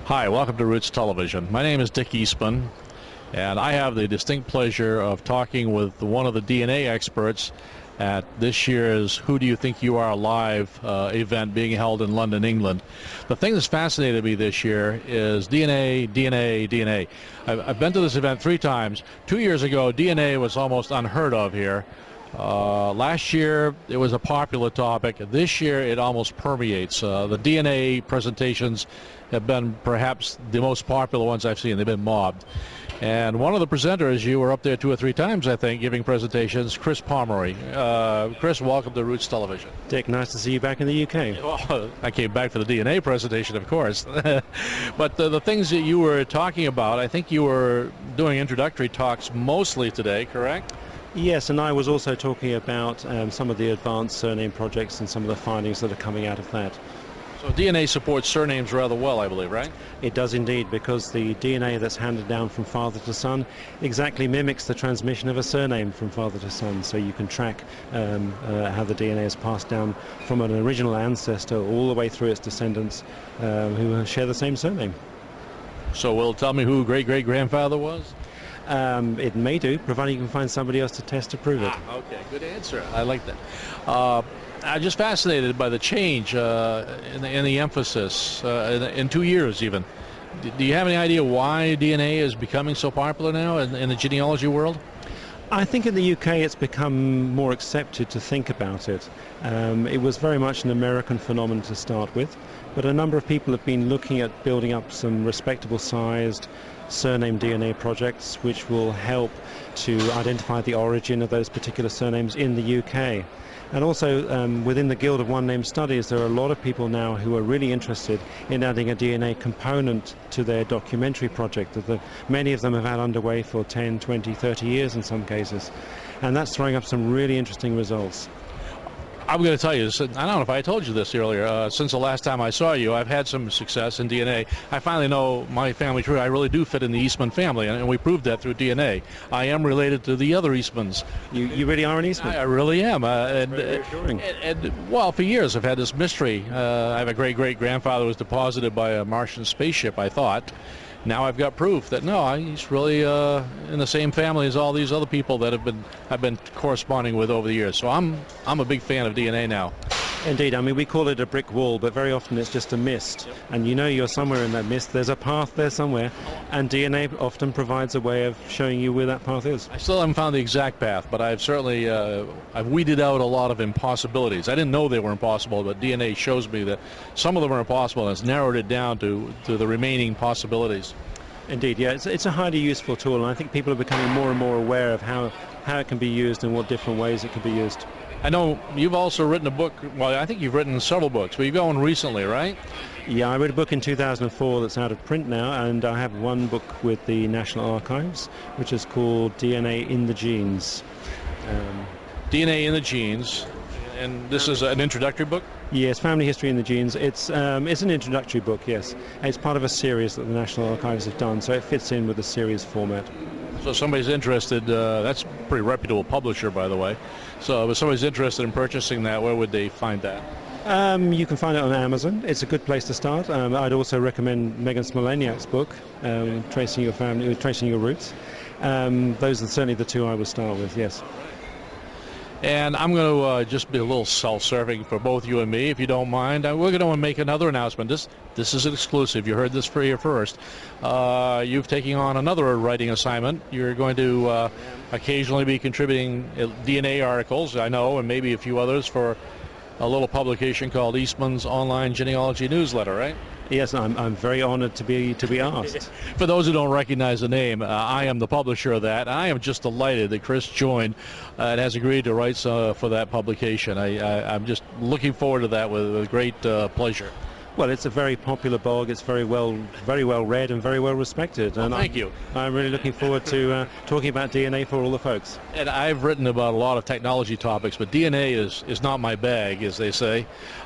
Hi, welcome to Roots Television. My name is Dick Eastman, and I have the distinct pleasure of talking with one of the DNA experts at this year's Who Do You Think You Are Live event being held in London, England. The thing that's fascinated me this year is DNA, DNA, DNA. I've been to this event 3 times. 2 years ago, DNA was almost unheard of here. Last year, it was a popular topic. This year, it almost permeates. The DNA presentations have been perhaps the most popular ones I've seen. They've been mobbed. And one of the presenters, you were up there 2 or 3 times, I think, giving presentations, Chris Pomery. Chris, welcome to Roots Television. Dick, nice to see you back in the UK. Well, I came back for the DNA presentation, of course. But the things that you were talking about, I think you were doing introductory talks mostly today, correct? Yes, and I was also talking about some of the advanced surname projects and some of the findings that are coming out of that. So DNA supports surnames rather well, I believe, right? It does indeed, because the DNA that's handed down from father to son exactly mimics the transmission of a surname from father to son. So you can track how the DNA is passed down from an original ancestor all the way through its descendants who share the same surname. So will it tell me who great-great-grandfather was? It may do, providing you can find somebody else to test to prove it. Okay, good answer. I like that. I'm just fascinated by the change in the emphasis in 2 years even. Do you have any idea why DNA is becoming so popular now in the genealogy world? I think in the UK it's become more accepted to think about it. It was very much an American phenomenon to start with, but a number of people have been looking at building up some respectable sized surname DNA projects which will help to identify the origin of those particular surnames in the UK. And also within the Guild of One Name Studies, there are a lot of people now who are really interested in adding a DNA component to their documentary project that many of them have had underway for 10, 20, 30 years in some cases. And that's throwing up some really interesting results. I'm going to tell you, I don't know if I told you this earlier, since the last time I saw you, I've had some success in DNA. I finally know my family tree. I really do fit in the Eastman family, and we proved that through DNA. I am related to the other Eastmans. You really are an Eastman? I really am. Very reassuring. Well, for years I've had this mystery. I have a great-great-grandfather who was deposited by a Martian spaceship, I thought. Now I've got proof that no, he's really in the same family as all these other people that I've been corresponding with over the years. So I'm a big fan of DNA now. Indeed, I mean, we call it a brick wall, but very often it's just a mist. Yep. And you know you're somewhere in that mist. There's a path there somewhere, and DNA often provides a way of showing you where that path is. I still haven't found the exact path, but I've certainly I've weeded out a lot of impossibilities. I didn't know they were impossible, but DNA shows me that some of them are impossible, and it's narrowed it down to the remaining possibilities. Indeed, yeah, it's a highly useful tool, and I think people are becoming more and more aware of how it can be used and what different ways it can be used. I know you've also written a book. Well, I think you've written several books, but you've gone recently, right? Yeah, I wrote a book in 2004 that's out of print now, and I have one book with the National Archives, which is called DNA in the Genes. DNA in the Genes, and this is an introductory book? Yes, Family History in the Genes. It's an introductory book, yes. It's part of a series that the National Archives have done, so it fits in with the series format. So if somebody's interested, that's a pretty reputable publisher, by the way. So if somebody's interested in purchasing that, where would they find that? You can find it on Amazon. It's a good place to start. I'd also recommend Megan Smoleniak's book, Tracing Your Family, Tracing Your Roots. Those are certainly the 2 I would start with, yes. And I'm going to just be a little self-serving for both you and me, if you don't mind. We're going to make another announcement. This is an exclusive. You heard this for here first. You've taken on another writing assignment. You're going to occasionally be contributing DNA articles, I know, and maybe a few others for a little publication called Eastman's Online Genealogy Newsletter, right? Yes, I'm very honored to be asked. For those who don't recognize the name, I am the publisher of that. I am just delighted that Chris joined and has agreed to write for that publication. I'm just looking forward to that with great pleasure. Well, it's a very popular blog. It's very well read and very well respected. Well, thank you. I'm really looking forward to talking about DNA for all the folks. And I've written about a lot of technology topics, but DNA is not my bag, as they say.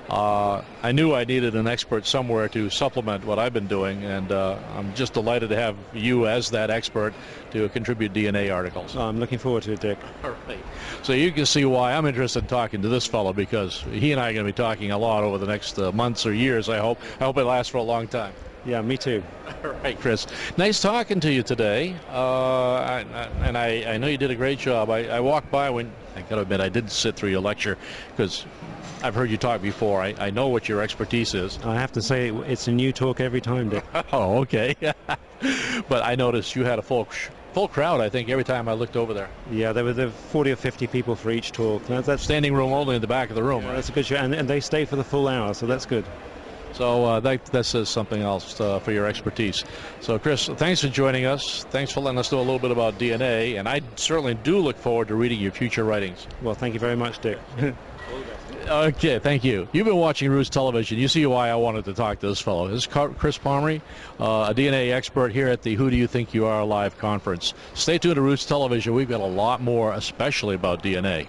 I knew I needed an expert somewhere to supplement what I've been doing, and I'm just delighted to have you as that expert to contribute DNA articles. I'm looking forward to it, Dick. All right. So you can see why I'm interested in talking to this fellow, because he and I are going to be talking a lot over the next months or years, I hope. I hope it lasts for a long time. Yeah, me too. All right, Chris. Nice talking to you today. I know you did a great job. I walked by when, I got to admit, I didn't sit through your lecture because I've heard you talk before. I know what your expertise is. I have to say, it's a new talk every time, Dick. Oh, okay. But I noticed you had a full crowd, I think, every time I looked over there. Yeah, there were 40 or 50 people for each talk. That's Standing room only in the back of the room, yeah, right? that's a good show, and they stay for the full hour, so that's good. So that says something else for your expertise. So, Chris, thanks for joining us. Thanks for letting us know a little bit about DNA, and I certainly do look forward to reading your future writings. Well, thank you very much, Dick. Okay, thank you. You've been watching Roots Television. You see why I wanted to talk to this fellow. This is Chris Pomery, a DNA expert here at the Who Do You Think You Are Live conference. Stay tuned to Roots Television. We've got a lot more, especially about DNA.